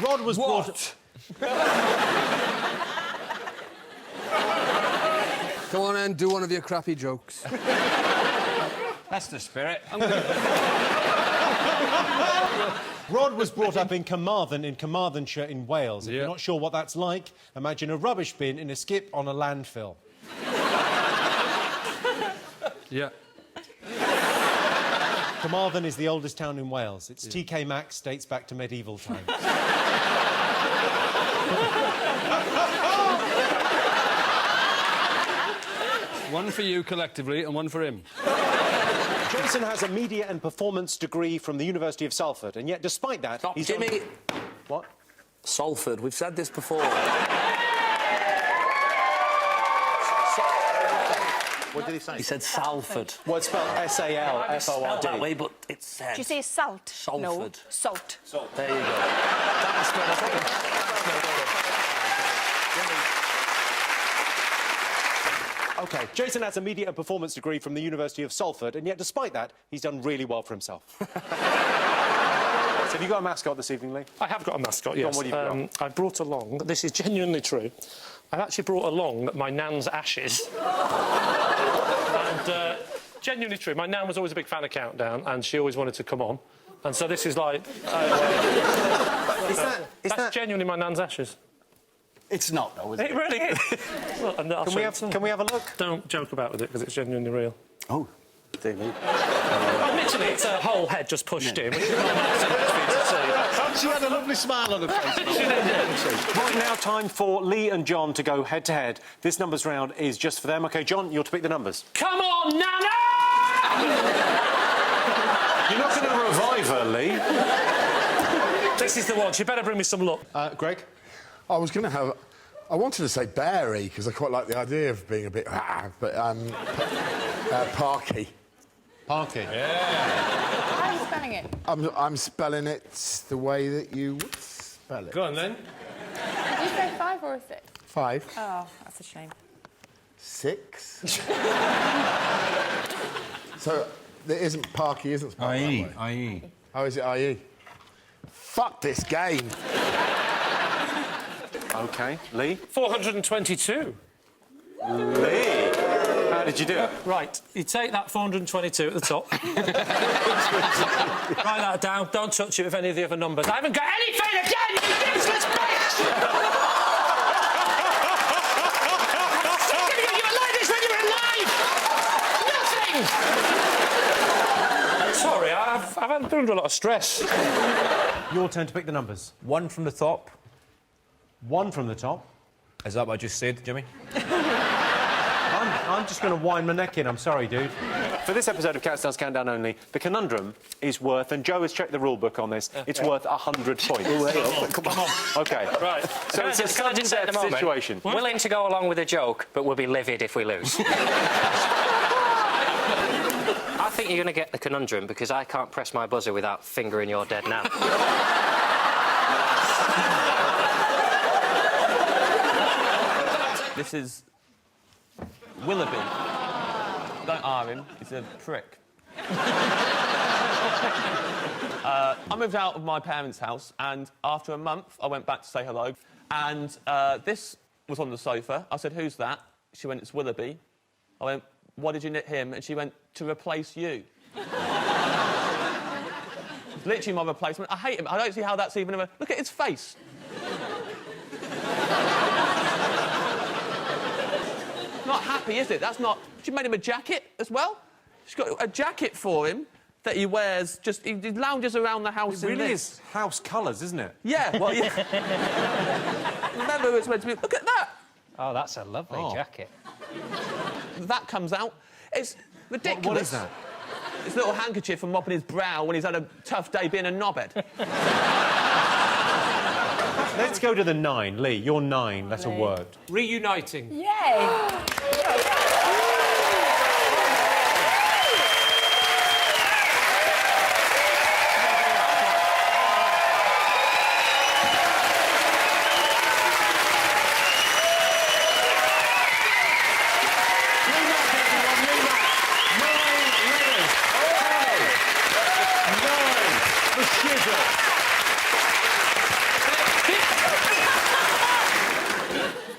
Rhod was brought... Come on, then, do one of your crappy jokes. That's the spirit. Rhod was brought up in Carmarthen, in Carmarthenshire, in Wales. If you're not sure what that's like, imagine a rubbish bin in a skip on a landfill. Yeah. Carmarthen is the oldest town in Wales. Its TK Maxx dates back to medieval times. One for you collectively and one for him. Jason has a media and performance degree from the University of Salford, and yet, despite that... Stop, he's Jimmy! What? Salford, we've said this before. What did he say? He said Salford. Well, it's spelled S-A-L-F-O-R-D. Spelled that way, but it's said. Did you say salt? Salford. No, salt. Salt. There you go. That's OK, Jason has a media and performance degree from the University of Salford, and yet, despite that, he's done really well for himself. So have you got a mascot this evening, Lee? I have got a mascot, yes. What have you got? I brought along, this is genuinely true, I've actually brought along my nan's ashes. And genuinely true, my nan was always a big fan of Countdown, and she always wanted to come on. And so this is like... that's genuinely my nan's ashes. It's not, though, is it? It really is. Well, and I'll Can we have a look? Don't joke about with it, because it's genuinely real. Oh, dear me. Admittedly, it's a whole head just pushed in, which is not nice for you to see. She had a lovely smile on her face. Right now, time for Lee and John to go head-to-head. This numbers round is just for them. OK, John, you're to pick the numbers. Come on, Nana! You're not going to revive her, Lee. This is the one. She better bring me some luck. Greg? I was going to have... I wanted to say Barry, because I quite like the idea of being a bit... but, Parky. Parky. How are you spelling it? I'm spelling it the way that you would spell it. Go on, then. Did you say 5 or 6? 5. Oh, that's a shame. 6. So, there isn't Parky, isn't spelled that way? I.E. Oh, is it I.E.? Fuck this game. OK, Lee? 422. Lee? How did you do it? Right, you take that 422 at the top. Write that down. Don't touch it with any of the other numbers. I haven't got anything again, you useless bitch! I'm sick of you were like this when you were alive! Nothing! Sorry, I've been under a lot of stress. Your turn to pick the numbers. 1 from the top. 1 from the top. Is that what I just said, Jimmy? I'm just going to wind my neck in. I'm sorry, dude. For this episode of Countdown's Countdown Only, the conundrum is worth, and Joe has checked the rule book on this, it's worth 100 points. Come on. OK. Right. So it's a sudden death situation. Willing to go along with a joke, but we'll be livid if we lose. I think you're going to get the conundrum, because I can't press my buzzer without fingering your dead now. This is Willoughby. Don't R him, he's a prick. I moved out of my parents' house, and after a month, I went back to say hello, and this was on the sofa. I said, "Who's that?" She went, "It's Willoughby." I went, "Why did you knit him?" And she went, "To replace you." It's literally my replacement. I hate him. I don't see how that's even a... Look at his face. Not happy, is it? That's not... She made him a jacket as well. She's got a jacket for him that he wears, just... He lounges around the house in this. It really is house colours, isn't it? Yeah, well, yeah. Remember, it's meant to be... Look at that! Oh, that's a lovely jacket. That comes out. It's ridiculous. What is that? It's a little handkerchief for mopping his brow when he's had a tough day being a knobhead. Let's go to the 9. Lee, you're 9. That's a word. Reuniting. Yay!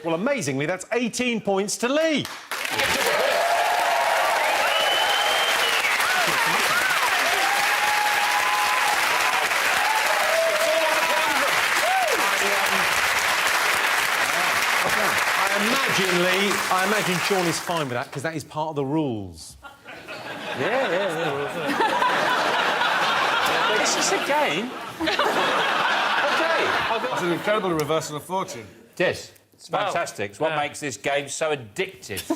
Well, amazingly, that's 18 points to Lee. I imagine Sean is fine with that, because that is part of the rules. It's just a game. It's an incredible reversal of fortune. Yes, it's fantastic. It's what makes this game so addictive.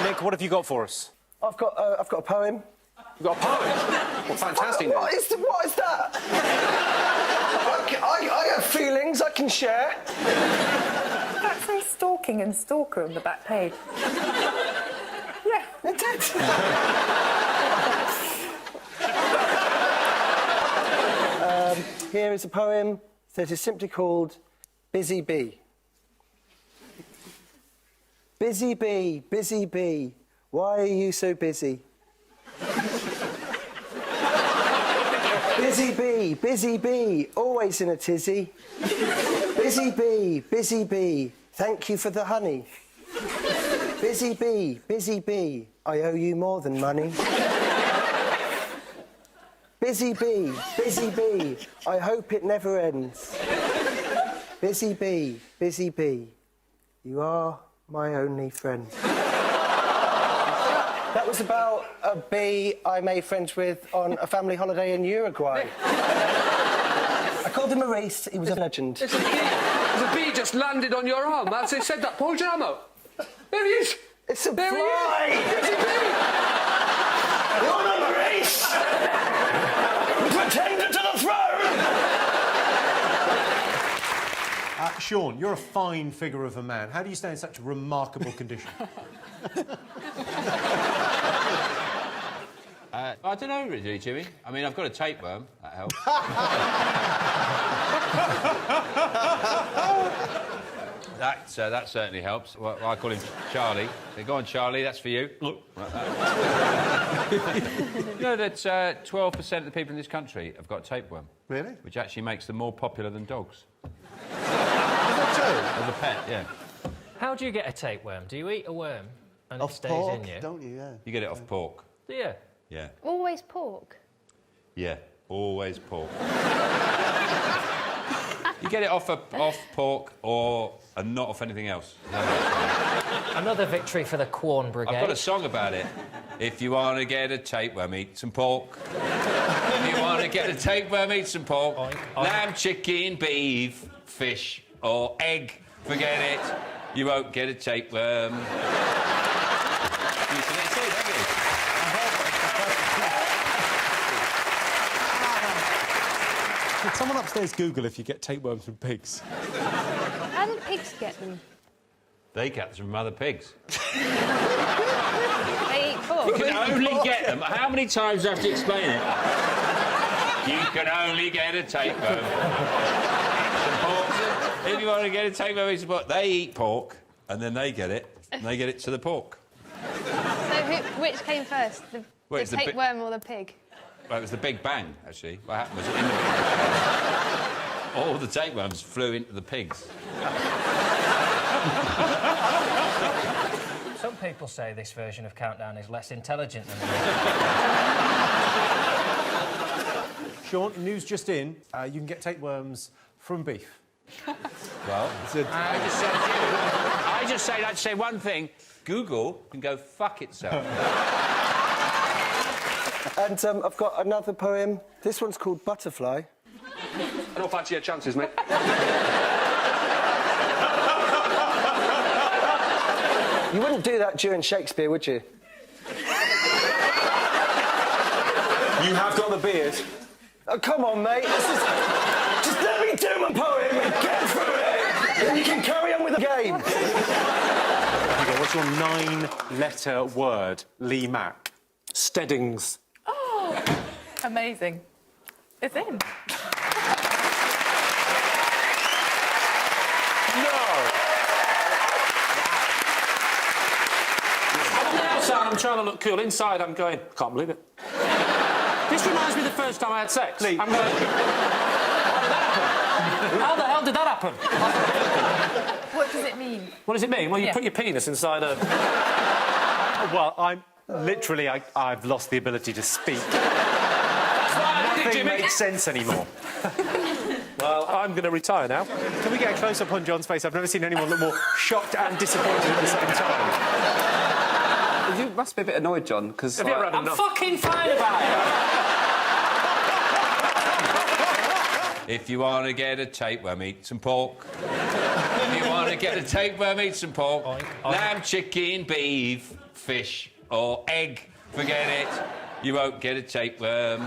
Nick, what have you got for us? I've got a poem. You've got a poem? Well, fantastic. What is that? I have feelings I can share. That says stalking and stalker on the back page. Yeah, It did. Here is a poem that is simply called Busy Bee. Busy bee, why are you so busy? Busy bee, always in a tizzy. Busy bee, thank you for the honey. Busy bee, I owe you more than money. Busy bee, I hope it never ends. Busy bee, you are my only friend. That was about a bee I made friends with on a family holiday in Uruguay. I called him Maurice, he was a legend. There's a bee just landed on your arm. That's it said that. Paul Jarmo. There he is. It's a There he fly! is. Busy bee. You're not Maurice! Pretender to the throne! Sean, you're a fine figure of a man. How do you stay in such remarkable condition? I don't know, really, Jimmy. I mean, I've got a tapeworm. That helps. That certainly helps. Well, I call him Charlie. Go on, Charlie, that's for you. Look. You know that 12% of the people in this country have got tapeworm. Really? Which actually makes them more popular than dogs. Is that true? As a pet, yeah. How do you get a tapeworm? Do you eat a worm and it Off stays pork, in you? don't you? Yeah. You get it off pork. Do you? Yeah. always pork. Yeah, always pork. You get it off pork and not off anything else. Another victory for the Quorn Brigade. I've got a song about it. If you want to get a tapeworm, eat some pork. If you want to get a tapeworm, eat some pork. Oink, oink. Lamb, chicken, beef, fish or egg. Forget it. You won't get a tapeworm. Did someone upstairs Google if you get tapeworms from pigs? How do pigs get them? They get them from other pigs. They eat pork. You can only get them. How many times do I have to explain it? You can only get a tapeworm. If you want to get a tapeworm, eat some pork. They eat pork, and then they get it, and they get it to the pork. So which came first, the tapeworm or the pig? Well, it was the Big Bang, actually. What happened was, in the Big Bang, all the tapeworms flew into the pigs. Some people say this version of Countdown is less intelligent than Sean, news just in, you can get tapeworms from beef. Well, I just say one thing. Google can go fuck itself. And I've got another poem. This one's called Butterfly. I don't fancy your chances, mate. You wouldn't do that during Shakespeare, would you? You have got the beard. Oh, come on, mate. Just let me do my poem and get through it, and you can carry on with the game. What's your 9-letter word, Lee Mack? Steadings. Oh, amazing. It's in. outside, I'm trying to look cool. Inside, I'm going, I can't believe it. This reminds me of the first time I had sex. Lee. I'm going... How the hell did that happen? What does it mean? What does it mean? Well, you Yeah. put your penis inside a... Well, I've lost the ability to speak. Right, Nothing Jimmy. makes sense anymore. Well, I'm going to retire now. Can we get a close-up on John's face? I've never seen anyone look more shocked and disappointed at the same time. You must be a bit annoyed, John, because... Have you ever had I'm enough? fucking fine about it. If you want to get a tapeworm, eat some pork. If you want to get a tapeworm, eat some pork. Lamb, chicken, beef, fish or egg. Forget it. You won't get a tapeworm.